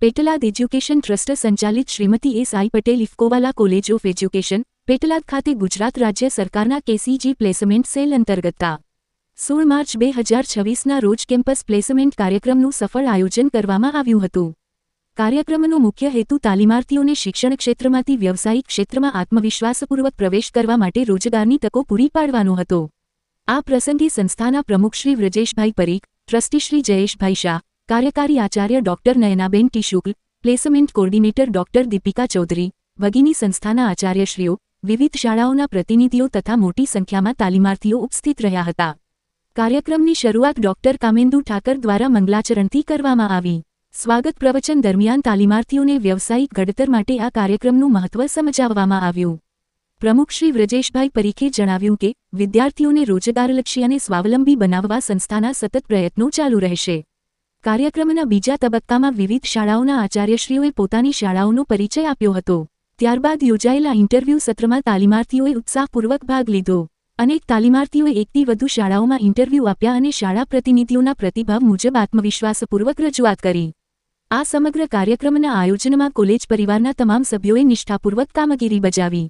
Petlad education trust સંચાલિત Shrimati S I. Patel Iffcowala college of education, Petlad ખાતે ગુજરાત રાજ્ય સરકારના કેસીજી પ્લેસમેન્ટ સેલ અંતર્ગત તા 16 માર્ચ 2026ના રોજ કેમ્પસ પ્લેસમેન્ટ કાર્યક્રમનું સફળ આયોજન કરવામાં આવ્યું હતું. કાર્યક્રમનો મુખ્ય હેતુ તાલીમાર્થીઓને શિક્ષણ ક્ષેત્રમાંથી વ્યવસાયિક ક્ષેત્રમાં આત્મવિશ્વાસપૂર્વક પ્રવેશ કરવા માટે રોજગારની તકો પૂરી પાડવાનો હતો. આ પ્રસંગે સંસ્થાના પ્રમુખ શ્રી વ્રજેશભાઈ પરીખ, ટ્રસ્ટી શ્રી જયેશભાઈ શાહ, કાર્યકારી આચાર્ય doctor Nayanaben T Shukla, placement coordinator doctor Dipika Chaudhary વગેરે સંસ્થાના આચાર્યશ્રીઓ, વિવિધ શાળાઓના પ્રતિનિધિઓ તથા મોટી સંખ્યામાં તાલીમાર્થીઓ ઉપસ્થિત રહ્યા હતા. કાર્યક્રમની શરૂઆત ડોક્ટર કામેન્દુ ઠાકર દ્વારા મંગલાચરણથી કરવામાં આવી. સ્વાગત પ્રવચન દરમિયાન તાલીમાર્થીઓને વ્યવસાયિક ઘડતર માટે આ કાર્યક્રમનું મહત્વ સમજાવવામાં આવ્યું. પ્રમુખ શ્રી વ્રજેશભાઈ પરીખે જણાવ્યું કે વિદ્યાર્થીઓને રોજગારલક્ષી અને સ્વાવલંબી બનાવવા સંસ્થાના સતત પ્રયત્નો ચાલુ રહેશે. કાર્યક્રમના બીજા તબક્કામાં વિવિધ શાળાઓના આચાર્યશ્રીઓએ પોતાની શાળાઓનો પરિચય આપ્યો હતો. ત્યારબાદ યોજાયેલા ઇન્ટરવ્યૂ સત્રમાં તાલીમાર્થીઓએ ઉત્સાહપૂર્વક ભાગ લીધો. અનેક તાલીમાર્થીઓએ એકથી વધુ શાળાઓમાં ઇન્ટરવ્યૂ આપ્યા અને શાળા પ્રતિનિધિઓના પ્રતિભાવ મુજબ આત્મવિશ્વાસપૂર્વક રજૂઆત કરી. આ સમગ્ર કાર્યક્રમના આયોજનમાં કોલેજ પરિવારના તમામ સભ્યોએ નિષ્ઠાપૂર્વક કામગીરી બજાવી.